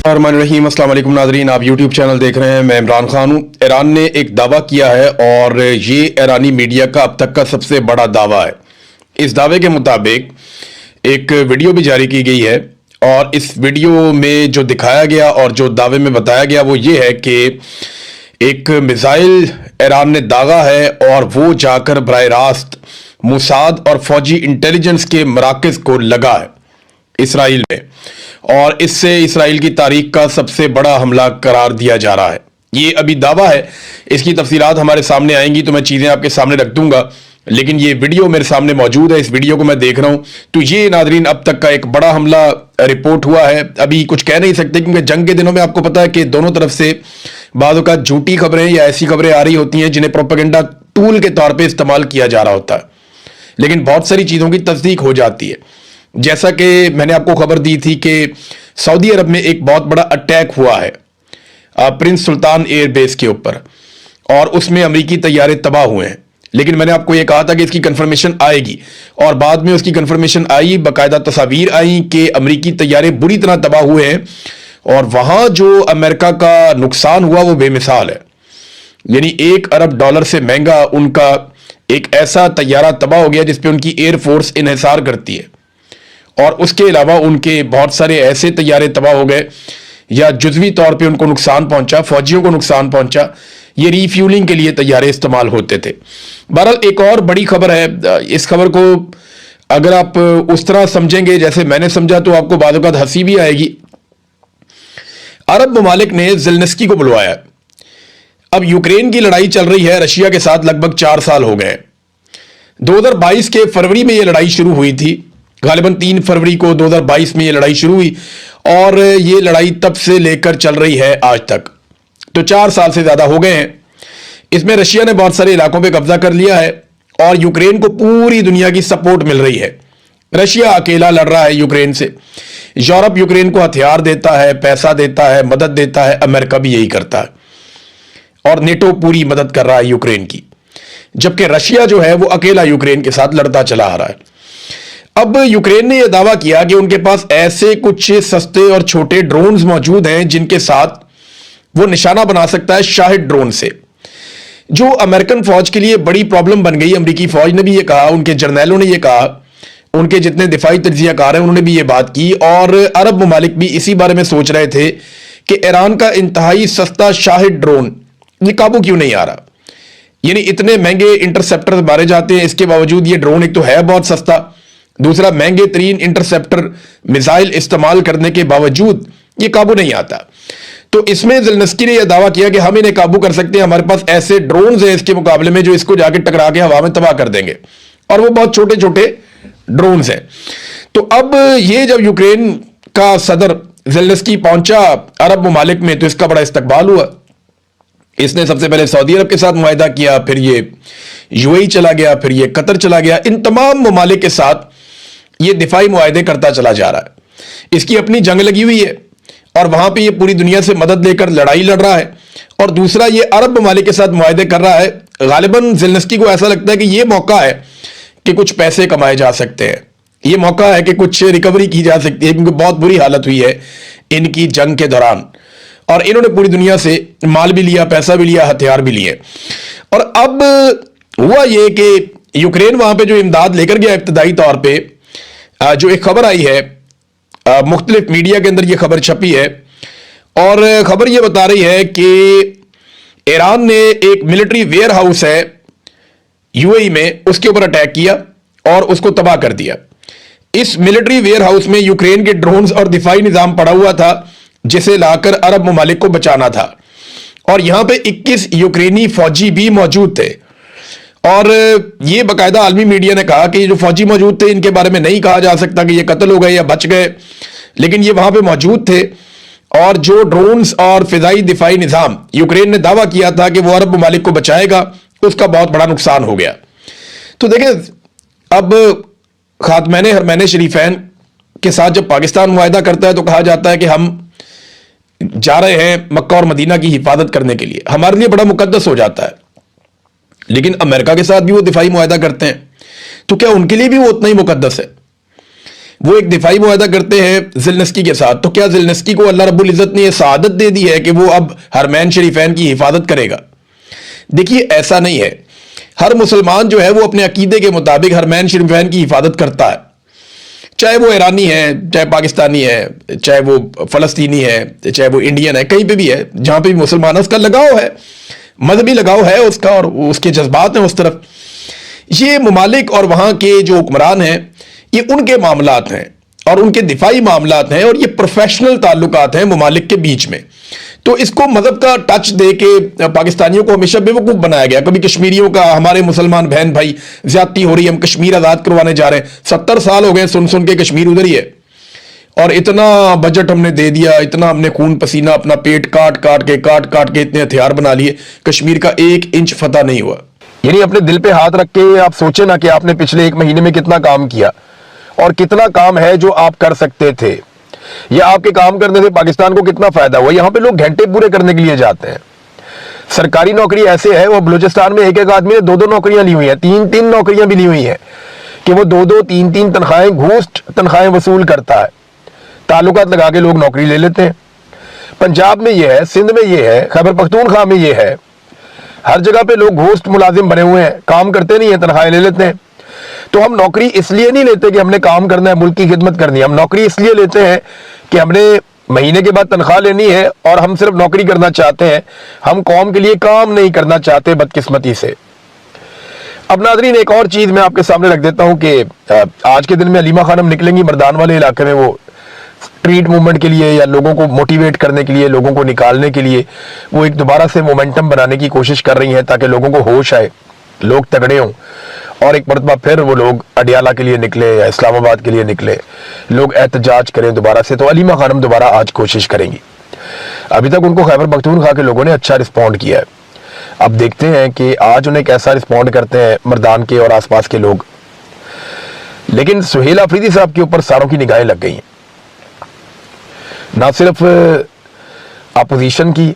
रहीम अस्सलाम वालेकुम नाज़रीन, आप यूट्यूब चैनल देख रहे हैं। मैं इमरान खान हूँ। ईरान ने एक दावा किया है और ये ईरानी मीडिया का अब तक का सबसे बड़ा दावा है। इस दावे के मुताबिक एक वीडियो भी जारी की गई है और इस वीडियो में जो दिखाया गया और जो दावे में बताया गया वो ये है कि एक मिसाइल ईरान ने दागा है और वो जाकर बराह रास्त मोसाद और फौजी इंटेलिजेंस के मराकज़ को लगा है इसराइल में, और इससे इसराइल की तारीख का सबसे बड़ा हमला करार दिया जा रहा है। ये अभी दावा है, इसकी तफसीलात हमारे सामने आएंगी तो मैं चीज़ें आपके सामने रख दूंगा, लेकिन ये वीडियो मेरे सामने मौजूद है। इस वीडियो को मैं देख रहा हूँ तो ये नाज़रीन अब तक का एक बड़ा हमला रिपोर्ट हुआ है। अभी कुछ कह नहीं सकते क्योंकि जंग के दिनों में आपको पता है कि दोनों तरफ से बाज़ औक़ात झूठी खबरें या ऐसी खबरें आ रही होती हैं जिन्हें प्रोपेगेंडा टूल के तौर पर इस्तेमाल किया जा रहा होता है, लेकिन बहुत सारी चीज़ों की तस्दीक हो जाती है। जैसा कि मैंने आपको खबर दी थी कि सऊदी अरब में एक बहुत बड़ा अटैक हुआ है प्रिंस सुल्तान एयर बेस के ऊपर, और उसमें अमेरिकी तैयारे तबाह हुए हैं। लेकिन मैंने आपको ये कहा था कि इसकी कंफर्मेशन आएगी, और बाद में उसकी कंफर्मेशन आई, बाकायदा तस्वीर आई कि अमेरिकी तैयारे बुरी तरह तबाह हुए हैं और वहां जो अमेरिका का नुकसान हुआ वो बेमिसाल है। यानी $1 अरब से महंगा उनका एक ऐसा तैयारा तबाह हो गया जिसपे उनकी एयरफोर्स इन्हिसार करती है, और उसके अलावा उनके बहुत सारे ऐसे तैयारे तबाह हो गए या जुज़वी तौर पे उनको नुकसान पहुंचा, फौजियों को नुकसान पहुंचा। ये रीफ्यूलिंग के लिए तैयारे इस्तेमाल होते थे। बहरहाल एक और बड़ी खबर है, इस खबर को अगर आप उस तरह समझेंगे जैसे मैंने समझा तो आपको बाद औक़ात हंसी भी आएगी। अरब ममालिक ने ज़ेलेंस्की को बुलवाया। अब यूक्रेन की लड़ाई चल रही है रशिया के साथ, लगभग 4 साल हो गए। 2022 के फरवरी में ये लड़ाई शुरू हुई थी, गालिबन 3 फरवरी को 2022 में ये लड़ाई शुरू हुई, और ये लड़ाई तब से लेकर चल रही है आज तक, तो 4 साल से ज़्यादा हो गए हैं। इसमें रशिया ने बहुत सारे इलाकों पे कब्जा कर लिया है और यूक्रेन को पूरी दुनिया की सपोर्ट मिल रही है। रशिया अकेला लड़ रहा है यूक्रेन से, यूरोप यूक्रेन को हथियार देता है, पैसा देता है, मदद देता है, अमेरिका भी यही करता है, और नेटो पूरी मदद कर रहा है यूक्रेन की, जबकि रशिया जो है वो अकेला यूक्रेन के साथ लड़ता चला आ रहा है। अब यूक्रेन ने यह दावा किया कि उनके पास ऐसे कुछ सस्ते और छोटे ड्रोन्स मौजूद हैं जिनके साथ वो निशाना बना सकता है शाहिद ड्रोन से, जो अमेरिकन फौज के लिए बड़ी प्रॉब्लम बन गई। अमेरिकी फौज ने भी ये कहा, उनके जर्नैलों ने ये कहा, उनके जितने दिफाई तज्जियाकार हैं उन्होंने भी ये बात की, और अरब ममालिक भी इसी बारे में सोच रहे थे कि ईरान का इंतहाई सस्ता शाहिद ड्रोन ये काबू क्यों नहीं आ रहा। यानी इतने महंगे इंटरसेप्टर मारे जाते हैं, इसके बावजूद ये ड्रोन एक तो है बहुत सस्ता, दूसरा महंगे तरीन इंटरसेप्टर मिसाइल इस्तेमाल करने के बावजूद ये काबू नहीं आता। तो इसमें ज़ेलेंस्की ने यह दावा किया कि हम इन्हें काबू कर सकते हैं, हमारे पास ऐसे ड्रोन्स हैं इसके मुकाबले में जो इसको जाके टकरा के हवा में तबाह कर देंगे, और वो बहुत छोटे छोटे ड्रोन्स हैं। तो अब ये जब यूक्रेन का सदर ज़ेलेंस्की पहुंचा अरब ममालिक में तो इसका बड़ा इस्तकबाल हुआ। इसने सबसे पहले सऊदी अरब के साथ मुआहिदा किया, फिर ये यूएई चला गया, फिर ये कतर चला गया। इन तमाम ममालिक के साथ ये दिफाई मुआहिदे करता चला जा रहा है। इसकी अपनी जंग लगी हुई है और वहां पे ये पूरी दुनिया से मदद लेकर लड़ाई लड़ रहा है, और दूसरा ये अरब ममालिक के साथ मुआहिदे कर रहा है। गालिबन ज़ेलेंस्की को ऐसा लगता है कि ये मौका है कि कुछ पैसे कमाए जा सकते हैं, ये मौका है कि कुछ रिकवरी की जा सकती है, क्योंकि बहुत बुरी हालत हुई है इनकी जंग के दौरान, और इन्होंने पूरी दुनिया से माल भी लिया, पैसा भी लिया, हथियार भी लिए। और अब हुआ ये कि यूक्रेन वहां पे जो इमदाद लेकर गया इब्तदाई तौर पे, जो एक खबर आई है मुख्तलिफ मीडिया के अंदर ये खबर छपी है, और खबर ये बता रही है कि ईरान ने एक मिलिट्री वेयर हाउस है यूएई में, उसके ऊपर अटैक किया और उसको तबाह कर दिया। इस मिलिट्री वेयर हाउस में यूक्रेन के ड्रोन्स और दिफाई निजाम पड़ा हुआ था जिसे लाकर अरब ममालिक को बचाना था, और यहां पे 21 यूक्रेनी फौजी भी मौजूद थे। और ये बाकायदा आलमी मीडिया ने कहा कि ये जो फौजी मौजूद थे इनके बारे में नहीं कहा जा सकता कि ये कत्ल हो गए या बच गए, लेकिन ये वहां पे मौजूद थे। और जो ड्रोन्स और फिजाई दिफाई निज़ाम यूक्रेन ने दावा किया था कि वो अरब ममालिक को बचाएगा, उसका बहुत बड़ा नुकसान हो गया। तो देखें, अब खातमैन हरमैन शरीफैन के साथ जब पाकिस्तान मुआहिदा करता है तो कहा जाता है कि हम जा रहे हैं मक्का और मदीना की हिफाजत करने के लिए, हमारे लिए बड़ा मुकद्दस हो जाता है। लेकिन अमेरिका के साथ भी वो दिफाई मुआहिदा करते हैं, तो क्या उनके लिए भी वो उतना ही मुकद्दस है? وہ ایک دفاعی معاہدہ کرتے ہیں زلنسکی کے ساتھ، تو کیا زلنسکی کو اللہ رب العزت نے یہ سعادت دے دی ہے کہ وہ اب حرمین شریفین کی حفاظت کرے گا؟ دیکھیے ایسا نہیں ہے. ہر مسلمان جو ہے وہ اپنے عقیدے کے مطابق حرمین شریفین کی حفاظت کرتا ہے، چاہے وہ ایرانی ہے، چاہے پاکستانی ہے، چاہے وہ فلسطینی ہے، چاہے وہ انڈین ہے، کہیں پہ بھی ہے جہاں پہ بھی مسلمان ہے، اس کا لگاؤ ہے، مذہبی لگاؤ ہے اس کا، اور اس کے جذبات ہیں اس طرف. یہ ممالک اور وہاں کے جو حکمران ہیں یہ ان کے معاملات ہیں اور ان کے دفاعی معاملات ہیں، اور یہ پروفیشنل تعلقات ہیں ممالک کے بیچ میں. تو اس کو مذہب کا ٹچ دے کے پاکستانیوں کو ہمیشہ بے وقوف بنایا گیا. کبھی کشمیریوں کا، ہمارے مسلمان بہن بھائی زیادتی ہو رہی ہے، ہم کشمیر آزاد کروانے جا رہے ہیں، 70 سال ہو گئے سن کے کشمیر ادھر ہی ہے، اور اتنا بجٹ ہم نے دے دیا، اتنا ہم نے خون پسینہ اپنا پیٹ کاٹ کاٹ کے اتنے ہتھیار بنا لیے، کشمیر کا 1 انچ فتح نہیں ہوا. یعنی اپنے دل پہ ہاتھ رکھ کے آپ سوچیں نا کہ آپ نے پچھلے 1 مہینے میں کتنا کام کیا اور کتنا کام ہے جو آپ کر سکتے تھے، یا آپ کے کام کرنے سے پاکستان کو کتنا فائدہ ہوا. یہاں پہ لوگ گھنٹے پورے کرنے کے لیے جاتے ہیں. سرکاری نوکری ایسے ہے، وہ بلوچستان میں ایک آدمی نے 2 نوکریاں لی ہوئی ہیں، 3 نوکریاں بھی لی ہوئی ہیں، کہ وہ 2 3 تنخواہیں، گھوسٹ تنخواہیں وصول کرتا ہے. تعلقات لگا کے لوگ نوکری لے لیتے ہیں. پنجاب میں یہ ہے، سندھ میں یہ ہے، خیبر پختونخوا میں یہ ہے، ہر جگہ پہ لوگ گھوسٹ ملازم بنے ہوئے ہیں، کام کرتے نہیں ہیں، تنخواہیں لے لیتے ہیں. تو ہم نوکری اس لیے نہیں لیتے کہ ہم نے کام کرنا ہے، ملک کی خدمت کرنی ہے. ہم نوکری اس لیے لیتے ہیں کہ ہم نے مہینے کے بعد تنخواہ لینی ہے، اور ہم صرف نوکری کرنا چاہتے ہیں، ہم قوم کے لیے کام نہیں کرنا چاہتے بدقسمتی سے. اب ناظرین ایک اور چیز میں آپ کے سامنے رکھ دیتا ہوں کہ آج کے دن میں علیمہ خانم نکلیں گی مردان والے علاقے میں، وہ اسٹریٹ موومنٹ کے لیے یا لوگوں کو موٹیویٹ کرنے کے لیے، لوگوں کو نکالنے کے لیے وہ ایک دوبارہ سے مومنٹم بنانے کی کوشش کر رہی ہیں تاکہ لوگوں کو ہوش آئے، لوگ تگڑے ہوں، اور ایک مرتبہ پھر وہ لوگ اڈیالہ کے لیے نکلے یا اسلام آباد کے لیے نکلے، لوگ احتجاج کریں دوبارہ سے. تو علیمہ خانم دوبارہ آج کوشش کریں گی. ابھی تک ان کو خیبر پختونخوا کے لوگوں نے اچھا رسپونڈ کیا ہے. اب دیکھتے ہیں کہ آج انہیں کیسا رسپونڈ کرتے ہیں مردان کے اور آس پاس کے لوگ. لیکن سہیل آفریدی صاحب کے اوپر ساروں کی نگاہیں لگ گئی ہیں، نہ صرف اپوزیشن کی،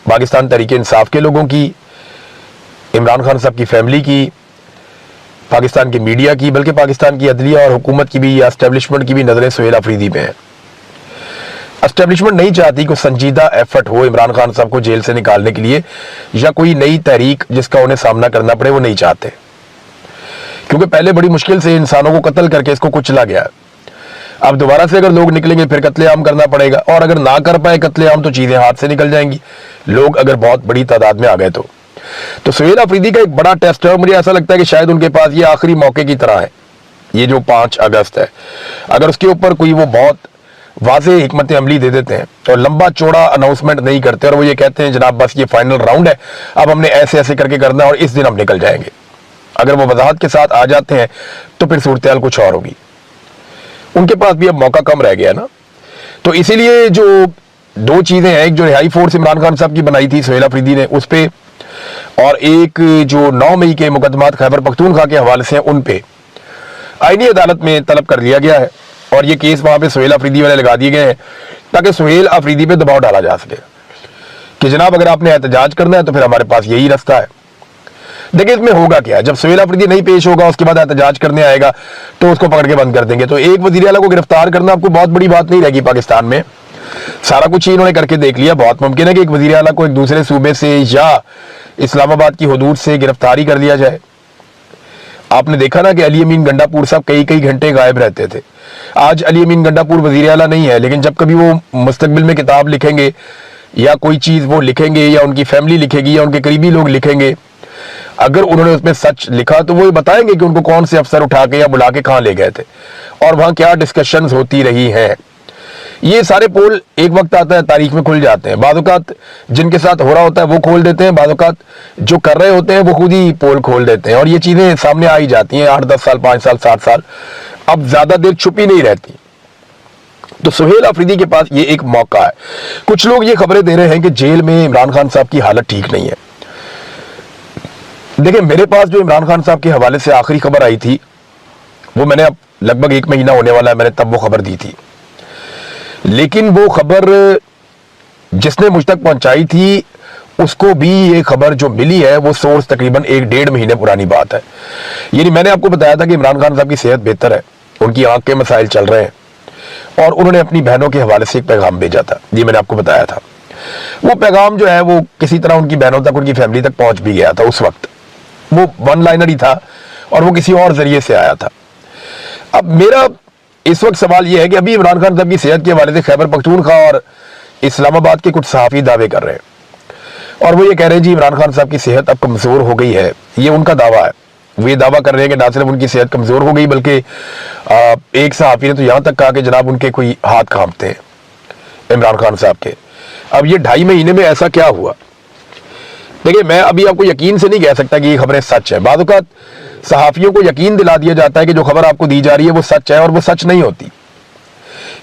پاکستان تحریک انصاف کے لوگوں کی، عمران خان صاحب کی فیملی کی، پاکستان کی میڈیا کی، بلکہ پاکستان کی عدلیہ اور حکومت کی بھی یا اسٹیبلشمنٹ کی بھی نظریں سہیل آفریدی پہ ہیں. اسٹیبلشمنٹ نہیں چاہتی کوئی سنجیدہ ایفرٹ ہو عمران خان صاحب کو جیل سے نکالنے کے لیے، یا کوئی نئی تحریک جس کا انہیں سامنا کرنا پڑے، وہ نہیں چاہتے. کیونکہ پہلے بڑی مشکل سے انسانوں کو قتل کر کے اس کو کچلا گیا. اب دوبارہ سے اگر لوگ نکلیں گے پھر قتل عام کرنا پڑے گا، اور اگر نہ کر پائے قتل عام تو چیزیں ہاتھ سے نکل جائیں گی، لوگ اگر بہت بڑی تعداد میں آ گئے تو سہیل آفریدی کا ایک بڑا ٹیسٹ ہے، اور مجھے ایسا لگتا ہے کہ شاید ان کے پاس یہ آخری موقع کی طرح ہے. یہ جو 5 اگست ہے، اگر اس کے اوپر کوئی وہ بہت واضح حکمت عملی دے دیتے ہیں اور لمبا چوڑا اناؤنسمنٹ نہیں کرتے، اور وہ یہ کہتے ہیں جناب بس یہ فائنل راؤنڈ ہے، اب ہم نے ایسے ایسے کر کے کرنا ہے اور اس دن ہم نکل جائیں گے، اگر وہ وضاحت کے ساتھ آ جاتے ہیں تو پھر صورتحال کچھ اور ہوگی. ان کے پاس بھی اب موقع کم رہ گیا نا. تو اسی لیے جو 2 چیزیں ہیں، ایک جو رہائی فورس عمران خان صاحب کی بنائی تھی سہیل آفریدی نے اس پہ، اور ایک جو 9 مئی کے مقدمات خیبر پختونخوا کے حوالے سے ہیں ان پہ آئینی عدالت میں طلب کر لیا گیا ہے، اور یہ کیس وہاں پہ سہیل آفریدی والے لگا دیے گئے ہیں تاکہ سہیل آفریدی پہ دباؤ ڈالا جا سکے کہ جناب اگر آپ نے احتجاج کرنا ہے تو پھر ہمارے پاس یہی رستہ ہے. دیکھیں اس میں ہوگا کیا، جب سہیل آفریدی نہیں پیش ہوگا اس کے بعد احتجاج کرنے آئے گا تو اس کو پکڑ کے بند کر دیں گے. تو ایک وزیر اعلیٰ کو گرفتار کرنا آپ کو بہت بڑی بات نہیں رہے گی پاکستان میں. سارا کچھ ہی انہوں نے کر کے دیکھ لیا. بہت ممکن ہے کہ ایک وزیر اعلیٰ کو ایک دوسرے صوبے سے یا اسلام آباد کی حدود سے گرفتاری کر لیا جائے. آپ نے دیکھا نا کہ علی امین گنڈا پور صاحب کئی گھنٹے غائب رہتے تھے. آج علی امین گنڈا پور وزیر اعلیٰ نہیں ہے، لیکن جب کبھی وہ مستقبل میں کتاب لکھیں گے یا کوئی چیز وہ لکھیں گے یا ان کی فیملی لکھے گی یا ان کے قریبی لوگ لکھیں گے، اگر انہوں نے اس میں سچ لکھا تو وہ بتائیں گے کہ ان کو کون سے افسر اٹھا کے یا بلا کے کہاں لے گئے تھے اور وہاں کیا ڈسکشنز ہوتی رہی ہیں. یہ سارے پول ایک وقت آتا ہے تاریخ میں کھل جاتے ہیں. بعض اوقات جن کے ساتھ ہو رہا ہوتا ہے وہ کھول دیتے ہیں، بعض اوقات جو کر رہے ہوتے ہیں وہ خود ہی پول کھول دیتے ہیں، اور یہ چیزیں سامنے آئی جاتی ہیں 8-10 سال 5 سال 7 سال، اب زیادہ دیر چھپی نہیں رہتی. تو سہیل آفریدی کے پاس یہ ایک موقع ہے. کچھ لوگ یہ خبریں دے رہے ہیں کہ جیل میں عمران خان صاحب کی حالت ٹھیک نہیں ہے. دیکھیں میرے پاس جو عمران خان صاحب کے حوالے سے آخری خبر آئی تھی وہ میں نے اب لگ بھگ 1 مہینہ ہونے والا ہے، میں نے تب وہ خبر دی تھی، لیکن وہ خبر جس نے مجھ تک پہنچائی تھی اس کو بھی یہ خبر جو ملی ہے وہ سورس تقریباً 1-1.5 مہینے پرانی بات ہے. یعنی میں نے آپ کو بتایا تھا کہ عمران خان صاحب کی صحت بہتر ہے، उनकी आंख के मसाइल चल रहे हैं और उन्होंने अपनी बहनों के हवाले से एक पैगाम भेजा था, ये मैंने आपको बताया था। वो पैगाम जो है वो किसी तरह उनकी बहनों तक, उनकी फैमिली तक पहुंच भी गया था। उस वक्त वो वन लाइनर ही था और वो किसी और जरिए से आया था। अब मेरा इस वक्त सवाल ये है कि अभी इमरान खान साहब की सेहत के हवाले से खैबर पख्तूनख्वा और इस्लामाबाद के कुछ सहाफ़ी दावे कर रहे हैं और वो ये कह रहे हैं जी इमरान खान साहब की सेहत अब कमज़ोर हो गई है। ये उनका दावा है। वो ये दावा कर रहे हैं कि ना सिर्फ उनकी सेहत कमज़ोर हो गई बल्कि एक सहाफ़ी ने तो यहाँ तक कहा कि जनाब उनके कोई हाथ कांपते हैं इमरान खान साहब के। अब ये 2.5 महीने में ऐसा क्या हुआ? देखिए, मैं अभी आपको यकीन से नहीं कह सकता कि ये खबरें सच है। बाद औक़ात सहाफ़ियों को यकीन दिला दिया जाता है कि जो खबर आपको दी जा रही है वो सच है, और वो सच नहीं होती,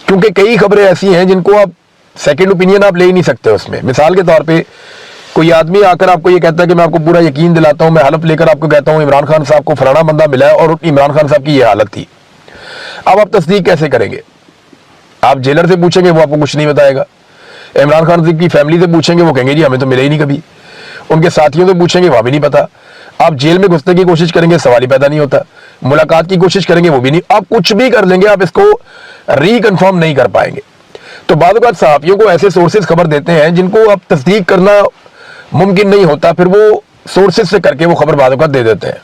क्योंकि कई खबरें ऐसी हैं जिनको आप सेकंड ओपिनियन आप ले ही नहीं सकते उसमें। मिसाल के तौर पे कोई आदमी आकर आपको ये कहता है कि मैं आपको पूरा यकीन दिलाता हूं, मैं हलफ लेकर आपको कहता हूं इमरान खान साहब को फलाना बंदा मिला है और इमरान खान साहब की ये हालत थी। अब आप तस्दीक कैसे करेंगे? आप जेलर से पूछेंगे, वो आपको कुछ नहीं बताएगा। इमरान खान साहब की फैमिली से पूछेंगे, वो कहेंगे जी हमें तो मिले ही नहीं कभी। उनके साथियों से पूछेंगे, वहां भी नहीं पता। आप जेल में घुसने की कोशिश करेंगे, सवाल ही पैदा नहीं होता। मुलाकात की कोशिश करेंगे, वो भी नहीं। आप कुछ भी कर लेंगे, आप इसको रिकन्फर्म नहीं कर पाएंगे। तो बाद औक़ात सहाफ़ियों को ऐसे सोर्सेज खबर देते हैं जिनको आप तस्दीक करना मुमकिन नहीं होता, फिर वो सोर्सेज से करके वो खबर बाद औक़ात दे देते हैं।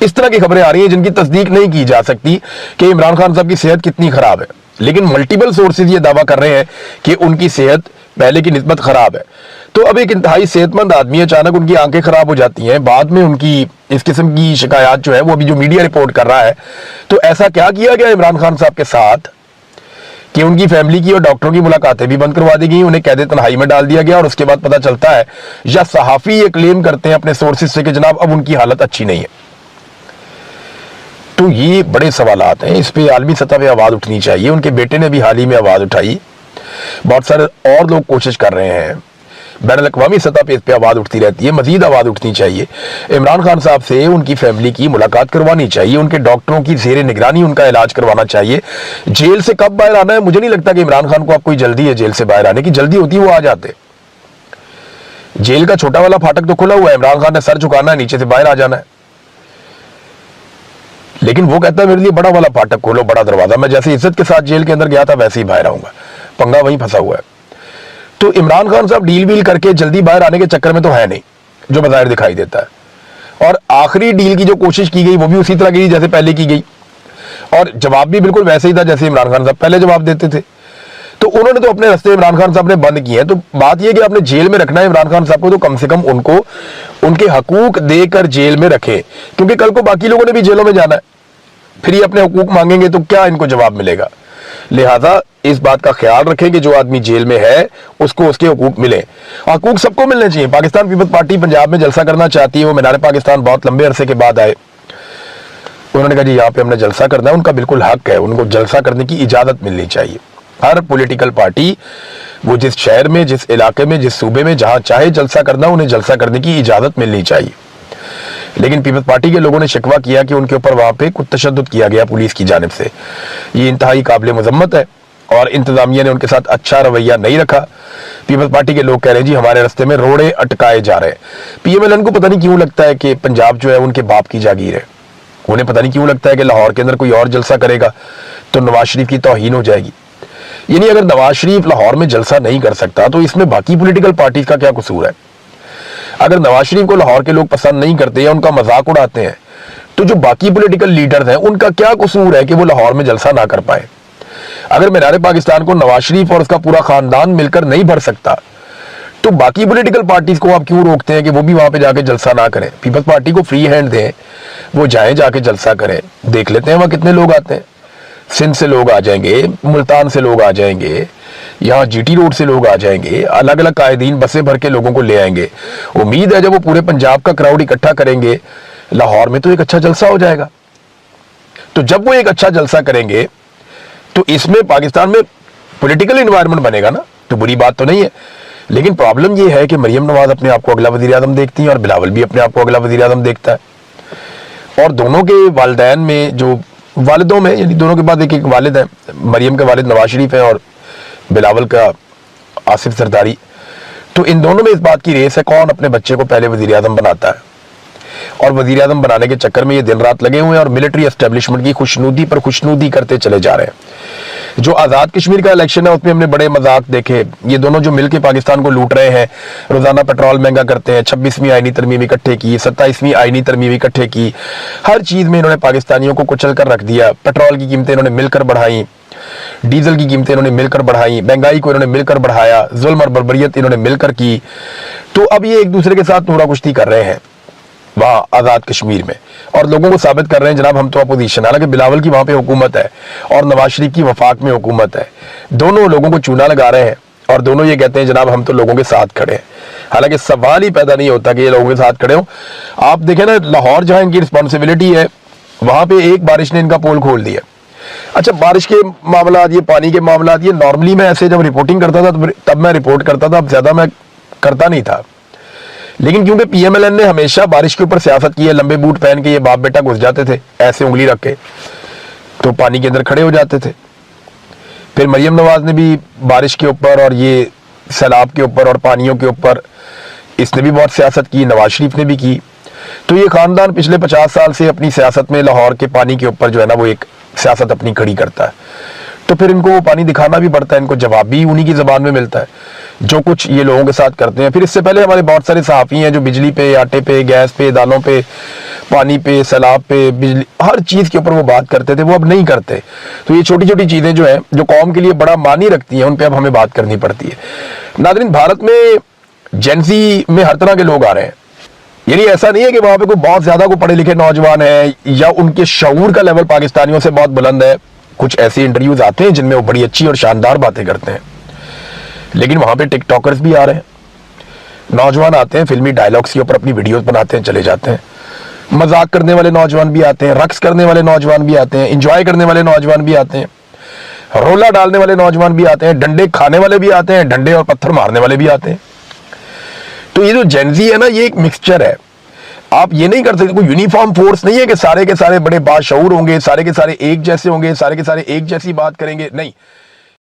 इस तरह की खबरें आ रही हैं जिनकी तस्दीक नहीं की जा सकती कि इमरान खान साहब की सेहत कितनी खराब है, लेकिन मल्टीपल सोर्सेज ये दावा कर रहे हैं कि उनकी सेहत पहले की निस्बत खराब है। तो अब एक इंतहाई सेहतमंद आदमी, अचानक उनकी आंखें खराब हो जाती हैं, बाद में उनकी इस किस्म की शिकायत जो है वो अभी जो मीडिया रिपोर्ट कर रहा है, तो ऐसा क्या किया गया इमरान खान साहब के साथ कि उनकी फैमिली की और डॉक्टरों की मुलाकातें भी बंद करवा दी गई, उन्हें कैद तन्हाई में डाल दिया गया, और उसके बाद पता चलता है या सहाफ़ी ये क्लेम करते हैं अपने सोर्सेज से कि जनाब अब उनकी हालत अच्छी नहीं है। तो ये बड़े सवालात हैं, इस पे आलमी सतह पे आवाज़ उठनी चाहिए। उनके बेटे ने भी हाल ही में आवाज़ उठाई, बहुत सारे और लोग कोशिश कर रहे हैं, बैनुल-अक़वामी सतह पे इस पे आवाज़ उठती रहती है। मजीद आवाज़ उठनी चाहिए। इमरान खान साहब से उनकी फैमिली की मुलाकात करवानी चाहिए, उनके डॉक्टरों की ज़ेरे निगरानी उनका इलाज करवाना चाहिए। जेल से कब बाहर आना है, मुझे नहीं लगता कि इमरान खान को अब कोई जल्दी है जेल से बाहर आने की। जल्दी होती वो आ जाते। जेल का छोटा वाला फाटक तो खुला हुआ है, इमरान खान ने सर झुकाना है, नीचे से बाहर आ जाना है। लेकिन वो कहता है मेरे लिए बड़ा वाला फाटक खोलो, बड़ा दरवाजा। मैं जैसे इज्जत के साथ जेल के अंदर गया था वैसे ही बाहर आऊंगा, पंगा वहीं फंसा हुआ है। तो इमरान खान साहब डील वील करके जल्दी बाहर आने के चक्कर में तो है नहीं, जो बाहर दिखाई देता है। और आखिरी डील की जो कोशिश की गई वो भी उसी तरह की जैसे पहले की गई, और जवाब भी बिल्कुल वैसे ही था जैसे इमरान खान साहब पहले जवाब देते थे। तो उन्होंने तो अपने रास्ते इमरान खान साहब ने बंद किए हैं। तो बात यह कि आपने जेल में रखना है इमरान खान साहब को, तो कम से कम उनको उनके हकूक देकर जेल में रखें, क्योंकि कल को बाकी लोगों ने भी जेलों में जाना है, फिर ये अपने हकूक मांगेंगे तो क्या इनको जवाब मिलेगा। लिहाजा इस बात का ख्याल रखें कि जो आदमी जेल में है उसको उसके हकूक मिले। हकूक सबको मिलने चाहिए। पाकिस्तान पीपल्स पार्टी पंजाब में जलसा करना चाहती है, वो मीनार पाकिस्तान बहुत लंबे अरसे के बाद आए, उन्होंने कहा जी यहाँ पे हमने जलसा करना है, उनका बिल्कुल हक है, उनको जलसा करने की इजाजत मिलनी चाहिए। हर पॉलिटिकल पार्टी वो जिस शहर में, जिस इलाके में, जिस सूबे में जहां चाहे जलसा करना, उन्हें जलसा करने की इजाजत मिलनी चाहिए। लेकिन पीपल्स पार्टी के लोगों ने शिकवा किया कि उनके ऊपर वहां पे कुछ तशद्दुद किया गया पुलिस की जानिब से। ये इंतहाई काबिल मजम्मत है और इंतजामिया ने उनके साथ अच्छा रवैया नहीं रखा। पीपल्स पार्टी के लोग कह रहे हैं जी हमारे रास्ते में रोड़े अटकाए जा रहे हैं। PMLN को पता नहीं क्यों लगता है कि पंजाब जो है उनके बाप की जागीर है। उन्हें पता नहीं क्यों लगता है कि लाहौर के अंदर कोई और जलसा करेगा तो नवाज शरीफ की तौहीन हो जाएगी। यानी अगर नवाज शरीफ लाहौर में जलसा नहीं कर सकता तो इसमें बाकी पॉलिटिकल पार्टीज का क्या कसूर है? अगर नवाज शरीफ को लाहौर के लोग पसंद नहीं करते या उनका मजाक उड़ाते हैं तो जो बाकी पॉलिटिकल लीडर्स हैं उनका क्या कसूर है कि वो लाहौर में जलसा ना कर पाए? अगर मीनार पाकिस्तान को नवाज शरीफ और उसका पूरा खानदान मिलकर नहीं भर सकता तो बाकी पॉलिटिकल पार्टीज को आप क्यों रोकते हैं कि वो भी वहां पे जाके जलसा ना करें? पीपल्स पार्टी को फ्री हैंड दें, वो जाएं जाके जलसा करें, देख लेते हैं वहां कितने लोग आते हैं। सिंध से लोग आ जाएंगे, मुल्तान से लोग आ जाएंगे, यहाँ GT रोड से लोग आ जाएंगे, अलग अलग कायदीन बसें भर के लोगों को ले आएंगे। उम्मीद है जब वो पूरे पंजाब का क्राउड इकट्ठा करेंगे लाहौर में तो एक अच्छा जलसा हो जाएगा। तो जब वो एक अच्छा जलसा करेंगे तो इसमें पाकिस्तान में पॉलिटिकल एनवायरनमेंट बनेगा ना, तो बुरी बात तो नहीं है। लेकिन प्रॉब्लम ये है कि मरियम नवाज अपने आप को अगला वजीर आजम देखती हैं और बिलावल भी अपने आप को अगला वजीर आजम देखता है। और दोनों के वालिदैन में, जो वालिदों में, यानी दोनों के बाद एक एक वालिद है, मरियम के वालिद नवाज शरीफ है और बिलावल का आसिफ जरदारी। तो इन दोनों में इस बात की रेस है कौन अपने बच्चे को पहले वजीर आजम बनाता है। اور वजीर आज़म बनाने के चक्कर में ये दिन रात लगे हुए हैं और मिलिट्री एस्टेब्लिशमेंट की खुशनुदी पर खुशनुदी करते चले जा रहे हैं। जो आज़ाद कश्मीर का इलेक्शन है उसमें हमने बड़े मजाक देखे, ये दोनों जो मिलकर पाकिस्तान को लूट रहे हैं, रोजाना पेट्रोल महंगा करते हैं, 26वीं आईनी तरमीम इकट्ठे की, 27वीं आईनी तरमीम इकट्ठे की, हर चीज में इन्होंने पाकिस्तानियों को कुचल कर रख दिया। पेट्रोल की कीमतें इन्होंने मिलकर बढ़ाई, डीजल की कीमतें इन्होंने मिलकर बढ़ाई, महंगाई को इन्होंने मिलकर बढ़ाया, जुल्म और बर्बरियत इन्होंने मिलकर की। तो अब ये एक दूसरे के साथ नूरा कुश्ती कर रहे हैं वहाँ आज़ाद कश्मीर में, और लोगों को साबित कर रहे हैं जनाब हम तो अपोजिशन। हालांकि बिलावल की वहाँ पे हुकूमत है और नवाज शरीफ की वफाक में हुकूमत है, दोनों लोगों को चूना लगा रहे हैं और दोनों ये कहते हैं जनाब हम तो लोगों के साथ खड़े हैं। हालांकि सवाल ही पैदा नहीं होता कि ये लोगों के साथ खड़े हो। आप देखें ना, लाहौर जहाँ इनकी रिस्पॉन्सिबिलिटी है वहाँ पे एक बारिश ने इनका पोल खोल दिया। अच्छा, बारिश के मामला, ये पानी के मामला, ये नॉर्मली मैं ऐसे जब रिपोर्टिंग करता था तब मैं रिपोर्ट करता था, अब ज्यादा मैं करता नहीं था। लेकिन क्योंकि पीएमएलएन ने हमेशा बारिश के ऊपर सियासत की है, लंबे बूट पहन के ये बाप बेटा घुस जाते थे ऐसे उंगली रख के, तो पानी के अंदर खड़े हो जाते थे। फिर मरियम नवाज ने भी बारिश के ऊपर और ये सैलाब के ऊपर और पानियों के ऊपर इसने भी बहुत सियासत की, नवाज शरीफ ने भी की। तो ये खानदान पिछले 50 साल से अपनी सियासत में लाहौर के पानी के ऊपर जो है ना वो एक सियासत अपनी खड़ी करता है। तो फिर इनको वो पानी दिखाना भी पड़ता है, इनको जवाब भी उन्हीं की जबान में मिलता है जो कुछ ये लोगों के साथ करते हैं। फिर इससे पहले हमारे बहुत सारे सहाफ़ी हैं जो बिजली पे, आटे पे, गैस पे, दालों पे, पानी पे, सैलाब पे, बिजली, हर चीज़ के ऊपर वो बात करते थे, वो अब नहीं करते। तो ये छोटी छोटी चीज़ें जो हैं जो कौम के लिए बड़ा मानी रखती हैं उन पर अब हमें बात करनी पड़ती है। नाज़रीन, भारत में जेनज़ी में हर तरह के लोग आ रहे हैं, यानी ऐसा नहीं है कि वहाँ पे कोई बहुत ज़्यादा को पढ़े लिखे नौजवान है या उनके शऊर का लेवल पाकिस्तानियों से बहुत बुलंद है। कुछ ऐसे इंटरव्यूज आते हैं जिनमें वो बड़ी अच्छी और शानदार बातें करते हैं, लेकिन वहाँ पे टिकटॉकर्स भी आ रहे हैं, नौजवान आते हैं, फिल्मी डायलॉग्स के ऊपर अपनी वीडियोस बनाते हैं, चले जाते हैं। मजाक करने वाले नौजवान भी आते हैं, रक्स करने वाले नौजवान भी आते हैं, इंजॉय करने वाले नौजवान भी आते हैं, रोला डालने वाले नौजवान भी आते हैं, डंडे खाने वाले भी आते हैं, डंडे और पत्थर मारने वाले भी आते हैं। तो ये जो जेनजी है ना, ये एक मिक्सचर है। आप ये नहीं कर सकते, कोई यूनिफॉर्म फोर्स नहीं है कि सारे के सारे बड़े बाशऊर होंगे, सारे के सारे एक जैसे होंगे, सारे के सारे एक जैसी बात करेंगे, नहीं।